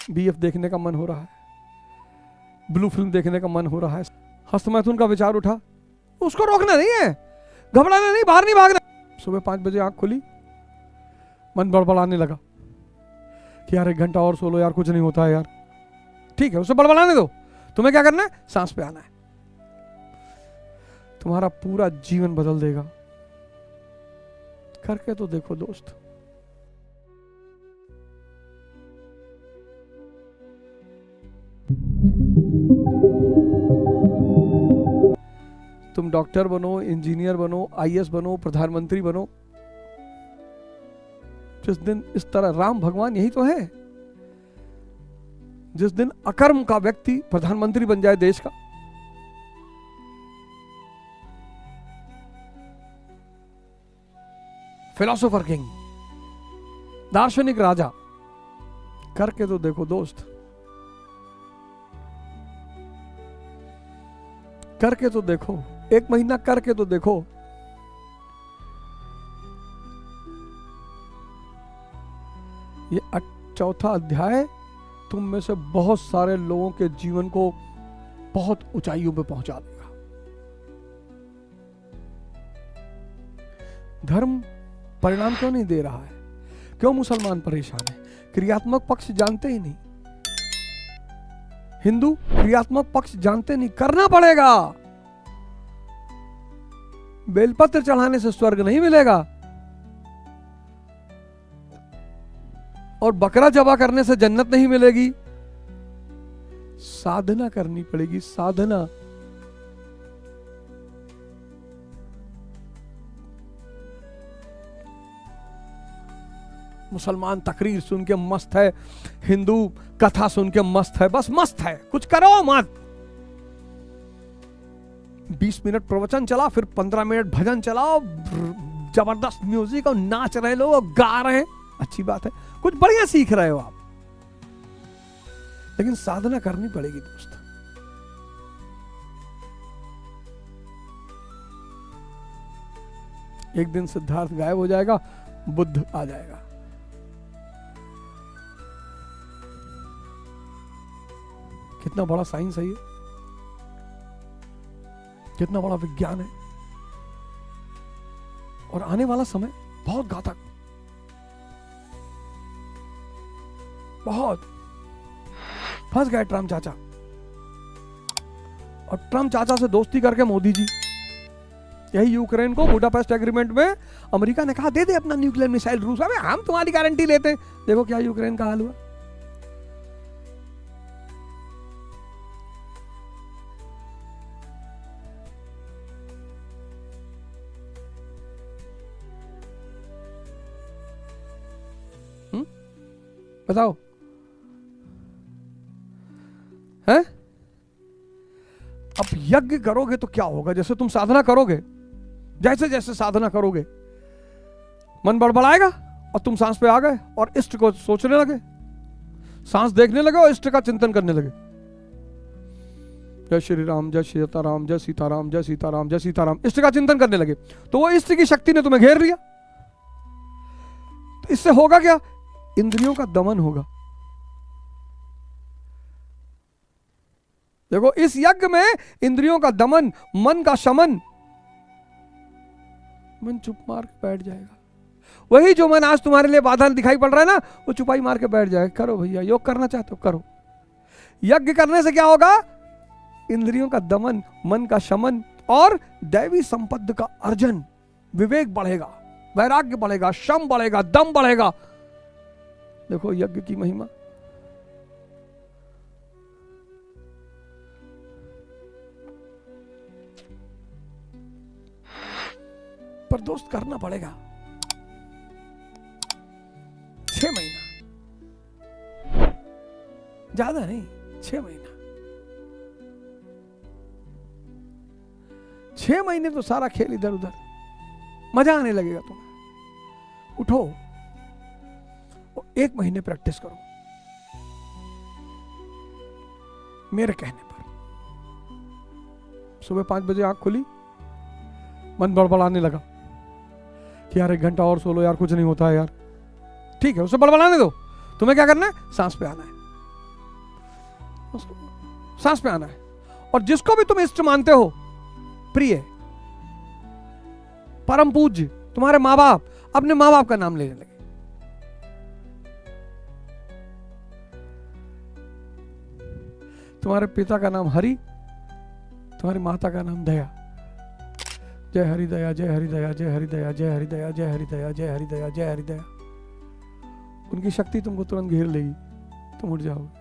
BF देखने का मन हो रहा है, ब्लू फिल्म देखने का मन हो रहा है, हस्तमैथुन का विचार उठा, उसको रोकना नहीं है, घबराना नहीं, बाहर नहीं भागना। सुबह 5 बजे आंख खुली, मन बड़बड़ाने लगा कि यार 1 घंटा और सो लो यार, कुछ नहीं होता है यार। ठीक है, उसे बड़बड़ाने दो, तुम्हें क्या करना है, सांस पे आना है। तुम्हारा पूरा जीवन बदल देगा। करके तो देखो दोस्त। तुम डॉक्टर बनो, इंजीनियर बनो, IAS बनो, प्रधानमंत्री बनो, जिस दिन इस तरह, राम भगवान यही तो है, जिस दिन अकर्म का व्यक्ति प्रधानमंत्री बन जाए देश का, फिलोसोफर किंग, दार्शनिक राजा, करके तो देखो दोस्त, करके तो देखो, 1 महीना करके तो देखो। ये 4था अध्याय तुम में से बहुत सारे लोगों के जीवन को बहुत ऊंचाइयों पे पहुंचा देगा। धर्म परिणाम क्यों नहीं दे रहा है? क्यों मुसलमान परेशान है? क्रियात्मक पक्ष जानते ही नहीं। हिंदू क्रियात्मक पक्ष जानते नहीं। करना पड़ेगा। बेलपत्र चढ़ाने से स्वर्ग नहीं मिलेगा और बकरा जबा करने से जन्नत नहीं मिलेगी। साधना करनी पड़ेगी, साधना। मुसलमान तकरीर सुन के मस्त है, हिंदू कथा सुन के मस्त है, बस मस्त है, कुछ करो मत। 20 मिनट प्रवचन चला, फिर 15 मिनट भजन चलाओ, जबरदस्त म्यूजिक और नाच रहे लोग, गा रहे हैं, अच्छी बात है, कुछ बढ़िया सीख रहे हो आप, लेकिन साधना करनी पड़ेगी दोस्त। एक दिन सिद्धार्थ गायब हो जाएगा, बुद्ध आ जाएगा। कितना बड़ा साइंस है ये, कितना बड़ा विज्ञान है। और आने वाला समय बहुत घातक, बहुत। फंस गए ट्रम्प चाचा, और ट्रम्प चाचा से दोस्ती करके मोदी जी, यही यूक्रेन को बुडापेस्ट एग्रीमेंट में अमेरिका ने कहा दे दे अपना न्यूक्लियर मिसाइल रूस, अबे हम तुम्हारी गारंटी लेते हैं। देखो क्या यूक्रेन का हाल हुआ। बताओ, हैं? अब यज्ञ करोगे तो क्या होगा? जैसे तुम साधना करोगे, जैसे जैसे साधना करोगे, मन बड़बड़ाएगा और तुम सांस पे आ गए और इष्ट को सोचने लगे, सांस देखने लगे और इष्ट का चिंतन करने लगे। जय श्री राम, जय सीताराम, जय सीताराम, जय सीताराम, जय सीताराम, इष्ट का चिंतन करने लगे, तो वो इष्ट की शक्ति ने तुम्हें घेर लिया। तो इससे होगा क्या? इंद्रियों का दमन होगा। देखो, इस यज्ञ में इंद्रियों का दमन, मन का शमन। मन चुप मार के बैठ जाएगा। वही जो मन आज तुम्हारे लिए बाधा दिखाई पड़ रहा है ना, वो चुपाई मार के बैठ जाएगा। करो भैया, योग करना चाहते हो करो। यज्ञ करने से क्या होगा? इंद्रियों का दमन, मन का शमन और दैवी संपत्ति का अर्जन। विवेक बढ़ेगा, वैराग्य बढ़ेगा, शम बढ़ेगा, दम बढ़ेगा। देखो यज्ञ की महिमा। पर दोस्त करना पड़ेगा। 6 महीना, ज्यादा नहीं, 6 महीना। 6 महीने तो सारा खेल इधर उधर, मजा आने लगेगा तुम्हें। उठो, 1 महीने प्रैक्टिस करो मेरे कहने पर। सुबह 5 बजे आंख खुली, मन बड़बड़ाने लगा कि यार 1 घंटा और सो लो यार, कुछ नहीं होता है यार। ठीक है, उसे बड़बड़ाने दो, तुम्हें क्या करना है? सांस पे आना है। सांस पे आना है। और जिसको भी तुम इष्ट मानते हो, प्रिय, परम पूज्य, तुम्हारे माँ बाप, अपने माँ बाप का नाम लेने लगे। तुम्हारे पिता का नाम हरि, तुम्हारी माता का नाम दया। जय हरि दया, जय हरि दया, जय हरि दया, जय हरि दया, जय हरि दया, जय हरि दया, जय हरि दया। उनकी शक्ति तुमको तुरंत घेर लेगी, तुम उठ जाओगे।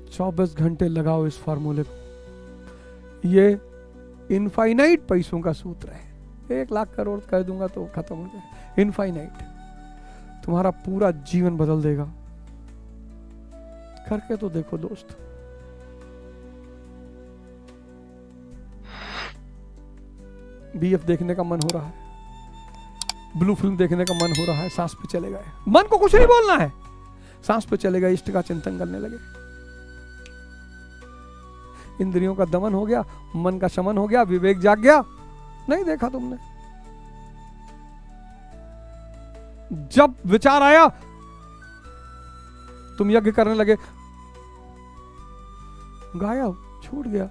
चौबीस घंटे लगाओ इस फार्मूले को। ये इनफाइनाइट पैसों का सूत्र है। 1 लाख करोड़ कह दूंगा तो खत्म हो जाए। इनफाइनाइट तुम्हारा पूरा जीवन बदल देगा। करके तो देखो दोस्त। बीएफ देखने का मन हो रहा है, ब्लू फिल्म देखने का मन हो रहा है, सांस पे चले गए। मन को कुछ नहीं बोलना है, सांस पे चले गए, इष्ट का चिंतन करने लगे। इंद्रियों का दमन हो गया, मन का शमन हो गया, विवेक जाग गया। नहीं देखा तुमने? जब विचार आया तुम यज्ञ करने लगे, गायब, छूट गया।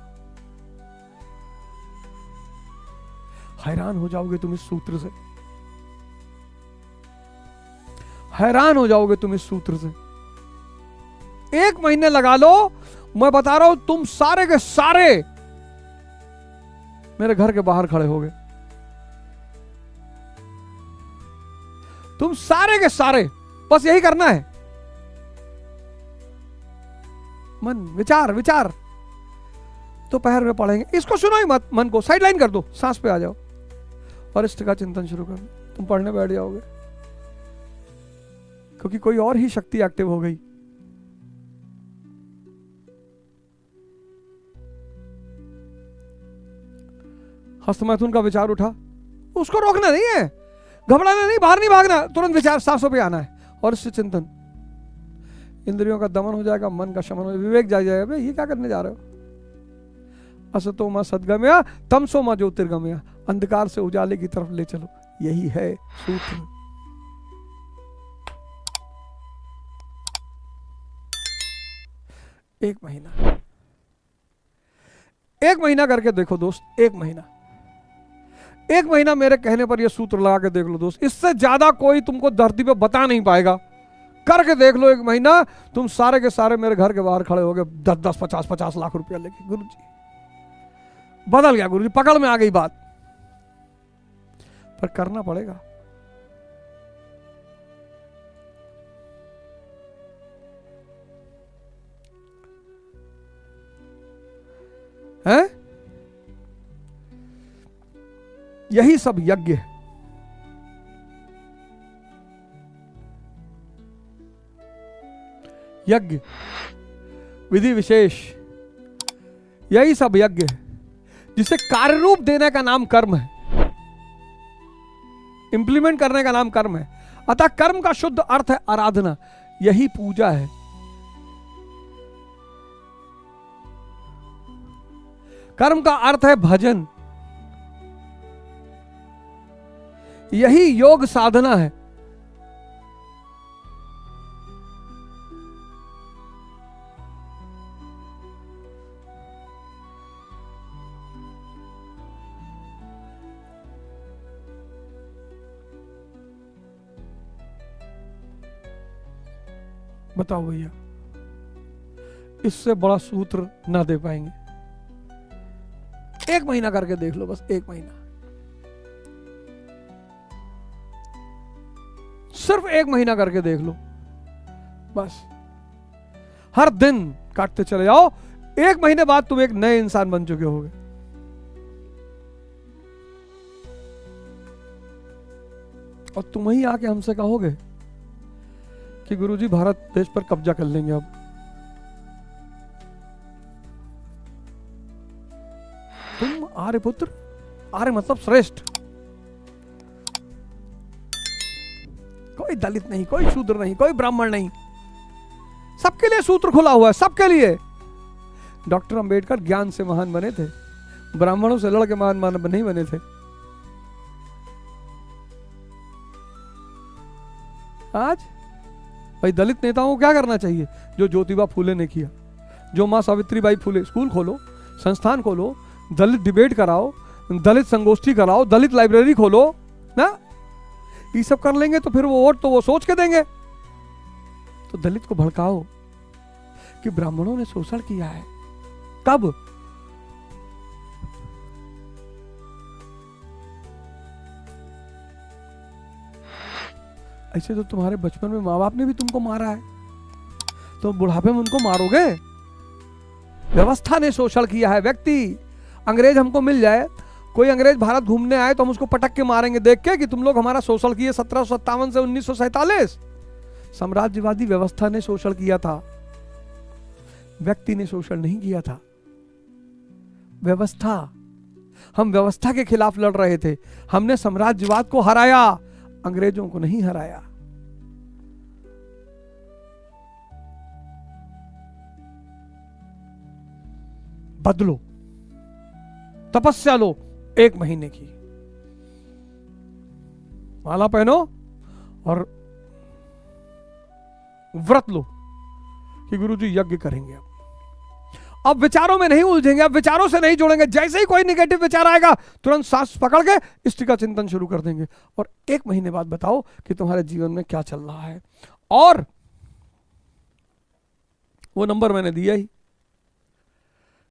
हैरान हो जाओगे तुम इस सूत्र से, हैरान हो जाओगे तुम इस सूत्र से। 1 महीने लगा लो, मैं बता रहा हूं, तुम सारे के सारे मेरे घर के बाहर खड़े हो गए। तुम सारे के सारे, बस यही करना है। मन, विचार, विचार दोपहर में पढ़ेंगे, इसको सुनो ही मत, मन को साइडलाइन कर दो, सांस पे आ जाओ और इष्ट का चिंतन शुरू कर दो। तुम पढ़ने बैठ जाओगे, क्योंकि कोई और ही शक्ति एक्टिव हो गई। हस्तमैथुन का विचार उठा, उसको रोकना नहीं है, घबराना नहीं, बाहर नहीं भागना, तुरंत विचार सांसों पे आना है और इससे चिंतन। इंद्रियों का दमन हो जाएगा, मन का शमन हो जाएगा, विवेक जाग जाएगा। भाई ये क्या करने जा रहे हो? असतो मा सद्गमया, तमसो मा ज्योतिर्गमया, अंधकार से उजाले की तरफ ले चलो। यही है सूत्र। एक महीना करके देखो दोस्त। 1 महीना मेरे कहने पर यह सूत्र लगा के देख लो दोस्त। इससे ज्यादा कोई तुमको धरती पे बता नहीं पाएगा। करके देख लो 1 महीना, तुम सारे के सारे मेरे घर के बाहर खड़े हो गए 10-10, 50-50 लाख रुपया लेके। गुरुजी बदल गया, गुरुजी पकड़ में आ गई बात। पर करना पड़ेगा। है? यही सब यज्ञ है। यज्ञ, विधि विशेष, यही सब यज्ञ है, जिसे कार्य रूप देने का नाम कर्म है, इंप्लीमेंट करने का नाम कर्म है। अतः कर्म का शुद्ध अर्थ है आराधना, यही पूजा है। कर्म का अर्थ है भजन, यही योग साधना है। बताओ भैया, इससे बड़ा सूत्र ना दे पाएंगे। 1 महीना करके देख लो, बस 1 महीना, सिर्फ 1 महीना करके देख लो बस। हर दिन काटते चले जाओ, 1 महीने बाद तुम एक नए इंसान बन चुके होगे। और तुम ही आके हमसे कहोगे कि गुरुजी भारत देश पर कब्जा कर लेंगे अब। तुम आर्यपुत्र, आर्य मतलब श्रेष्ठ, कोई दलित नहीं, कोई शूद्र नहीं, कोई ब्राह्मण नहीं, सबके लिए सूत्र खुला हुआ है, सबके लिए। डॉक्टर अंबेडकर ज्ञान से महान बने थे, ब्राह्मणों से लड़के महान नहीं बने थे। आज भाई दलित नेताओं को क्या करना चाहिए? जो ज्योतिबा फूले ने किया, जो माँ सावित्रीबाई फूले, स्कूल खोलो, संस्थान खोलो, दलित डिबेट कराओ, दलित संगोष्ठी कराओ, दलित लाइब्रेरी खोलो ना, ये सब कर लेंगे तो फिर वो वोट तो वो सोच के देंगे। तो दलित को भड़काओ कि ब्राह्मणों ने शोषण किया है। कब? ऐसे तो तुम्हारे बचपन में माँ बाप ने भी तुमको मारा है, तो बुढ़ापे में उनको मारोगे? व्यवस्था ने शोषण किया है। व्यक्ति, अंग्रेज हमको मिल जाए, कोई अंग्रेज भारत घूमने आए तो हम उसको पटक के मारेंगे देख के कि तुम लोग हमारा शोषण किए 1757 से 1947। साम्राज्यवादी व्यवस्था ने शोषण किया था, व्यक्ति ने शोषण नहीं किया था। व्यवस्था, हम व्यवस्था के खिलाफ लड़ रहे थे। हमने साम्राज्यवाद को हराया, अंग्रेजों को नहीं हराया। बदलो, तपस्या लो 1 महीने की, माला पहनो और व्रत लो कि गुरुजी यज्ञ करेंगे। अब विचारों में नहीं उलझेंगे, अब विचारों से नहीं जुड़ेंगे। जैसे ही कोई निगेटिव विचार आएगा तुरंत सांस पकड़ के इष्ट का चिंतन शुरू कर देंगे और 1 महीने बाद बताओ कि तुम्हारे जीवन में क्या चल रहा है। और वो नंबर मैंने दिया ही,